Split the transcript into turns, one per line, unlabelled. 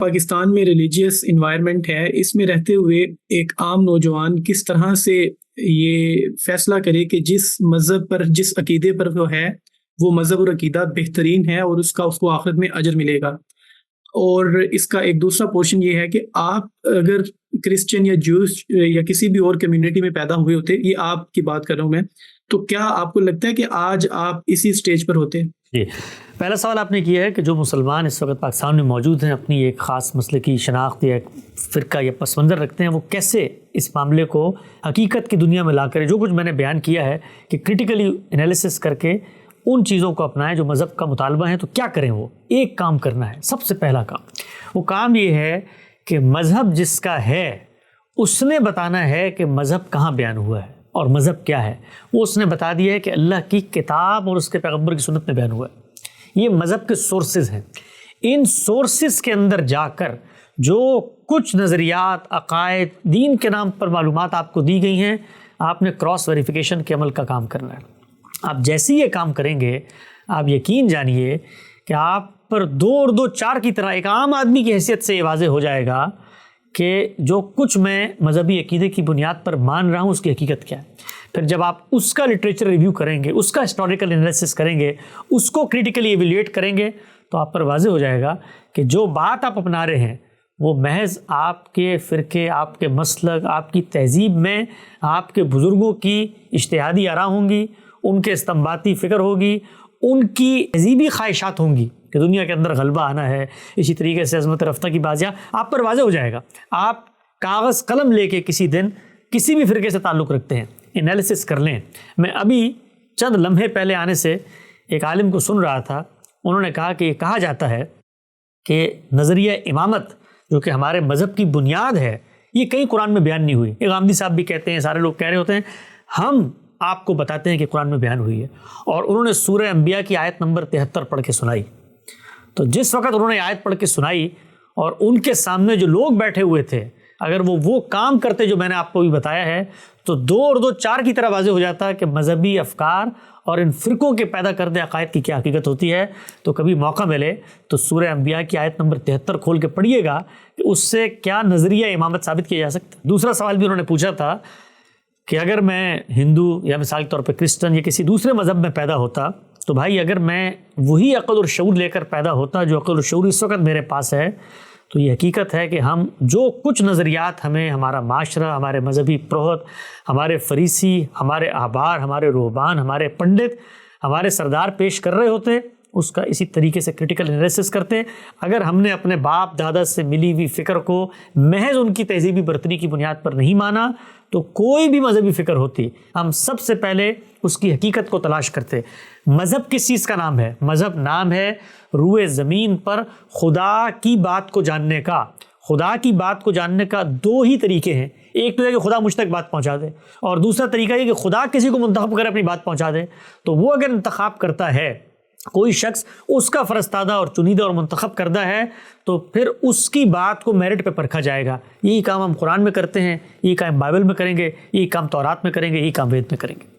پاکستان میں religious environment ہے، اس میں رہتے ہوئے ایک عام نوجوان کس طرح سے یہ فیصلہ کرے کہ جس مذہب پر، جس عقیدے پر وہ ہے، وہ مذہب اور عقیدہ بہترین ہے اور اس کو آخرت میں اجر ملے گا۔ اور اس کا ایک دوسرا پورشن یہ ہے کہ آپ اگر کرسچن یا جوز یا کسی بھی اور کمیونٹی میں پیدا ہوئے ہوتے، یہ آپ کی بات کر رہا ہوں میں، تو کیا آپ کو لگتا ہے کہ آج آپ اسی سٹیج پر ہوتے؟
جی، پہلا سوال آپ نے کیا ہے کہ جو مسلمان اس وقت پاکستان میں موجود ہیں، اپنی ایک خاص مسلکی شناخت یا ایک فرقہ یا پس منظر رکھتے ہیں، وہ کیسے اس معاملے کو حقیقت کی دنیا میں لا کر، جو کچھ میں نے بیان کیا ہے کہ کرٹیکلی انالیسس کر کے ان چیزوں کو اپنائیں جو مذہب کا مطالبہ ہے، تو کیا کریں؟ وہ ایک کام کرنا ہے، سب سے پہلا کام، وہ کام یہ ہے کہ مذہب جس کا ہے اس نے بتانا ہے کہ مذہب کہاں بیان ہوا ہے اور مذہب کیا ہے۔ وہ اس نے بتا دیا ہے کہ اللہ کی کتاب اور اس کے پیغمبر کی سنت میں بیان ہوا ہے۔ یہ مذہب کے سورسز ہیں۔ ان سورسز کے اندر جا کر جو کچھ نظریات، عقائد، دین کے نام پر معلومات آپ کو دی گئی ہیں، آپ نے کراس ویریفیکیشن کے عمل کا کام کرنا ہے۔ آپ جیسے یہ کام کریں گے، آپ یقین جانیے کہ آپ پر 2 اور 2 4 کی طرح ایک عام آدمی کی حیثیت سے یہ واضح ہو جائے گا کہ جو کچھ میں مذہبی عقیدے کی بنیاد پر مان رہا ہوں اس کی حقیقت کیا ہے۔ پھر جب آپ اس کا لٹریچر ریویو کریں گے، اس کا ہسٹوریکل انالیسس کریں گے، اس کو کریٹیکلی ایویلیٹ کریں گے، تو آپ پر واضح ہو جائے گا کہ جو بات آپ اپنا رہے ہیں وہ محض آپ کے فرقے، آپ کے مسلک، آپ کی تہذیب میں آپ کے بزرگوں کی اجتہادی آراء ہوں گی، ان کے استنباطی فکر ہوگی، ان کی تہذیبی خواہشات ہوں گی کہ دنیا کے اندر غلبہ آنا ہے، اسی طریقے سے عظمت رفتہ کی بازیاں آپ پر واضح ہو جائے گا۔ آپ کاغذ قلم لے کے کسی دن کسی بھی فرقے سے تعلق رکھتے ہیں، انالیسس کر لیں۔ میں ابھی چند لمحے پہلے آنے سے ایک عالم کو سن رہا تھا، انہوں نے کہا کہ یہ کہا جاتا ہے کہ نظریہ امامت جو کہ ہمارے مذہب کی بنیاد ہے، یہ کہیں قرآن میں بیان نہیں ہوئی۔ ایک غامدی صاحب بھی کہتے ہیں، سارے لوگ کہہ رہے ہوتے ہیں، ہم آپ کو بتاتے ہیں کہ قرآن میں بیان ہوئی ہے۔ اور انہوں نے سورہ انبیاء کی آیت نمبر 73 پڑھ کے سنائی۔ تو جس وقت انہوں نے آیت پڑھ کے سنائی اور ان کے سامنے جو لوگ بیٹھے ہوئے تھے، اگر وہ کام کرتے جو میں نے آپ کو بھی بتایا ہے، تو 2 اور 2 4 کی طرح واضح ہو جاتا ہے کہ مذہبی افکار اور ان فرقوں کے پیدا کردہ عقائد کی کیا حقیقت ہوتی ہے۔ تو کبھی موقع ملے تو سورہ انبیاء کی آیت نمبر 73 کھول کے پڑھیے گا کہ اس سے کیا نظریہ امامت ثابت کیا جا سکتا ہے۔ دوسرا سوال بھی انہوں نے پوچھا تھا کہ اگر میں ہندو یا مثال کے طور پہ کرسچن یا کسی دوسرے مذہب میں پیدا ہوتا، تو بھائی اگر میں وہی عقل اور شعور لے کر پیدا ہوتا جو عقل اور شعور اس وقت میرے پاس ہے، تو یہ حقیقت ہے کہ ہم جو کچھ نظریات ہمیں ہمارا معاشرہ، ہمارے مذہبی پروہت، ہمارے فریسی، ہمارے احبار، ہمارے روحبان، ہمارے پنڈت، ہمارے سردار پیش کر رہے ہوتے، اس کا اسی طریقے سے کرٹیکل انالیسس کرتے۔ اگر ہم نے اپنے باپ دادا سے ملی ہوئی فکر کو محض ان کی تہذیبی برتری کی بنیاد پر نہیں مانا، تو کوئی بھی مذہبی فکر ہوتی، ہم سب سے پہلے اس کی حقیقت کو تلاش کرتے۔ مذہب کس چیز کا نام ہے؟ مذہب نام ہے روئے زمین پر خدا کی بات کو جاننے کا۔ خدا کی بات کو جاننے کا 2 ہی طریقے ہیں، ایک تو ہے کہ خدا مجھ تک بات پہنچا دے، اور دوسرا طریقہ یہ کہ خدا کسی کو منتخب کرے اپنی بات پہنچا دے۔ تو وہ اگر انتخاب کرتا ہے، کوئی شخص اس کا فرستادہ اور چنیدہ اور منتخب کردہ ہے، تو پھر اس کی بات کو میرٹ پہ پرکھا جائے گا۔ یہی کام ہم قرآن میں کرتے ہیں، یہی کام بائبل میں کریں گے، یہی کام تورات میں کریں گے، یہی کام وید میں کریں گے۔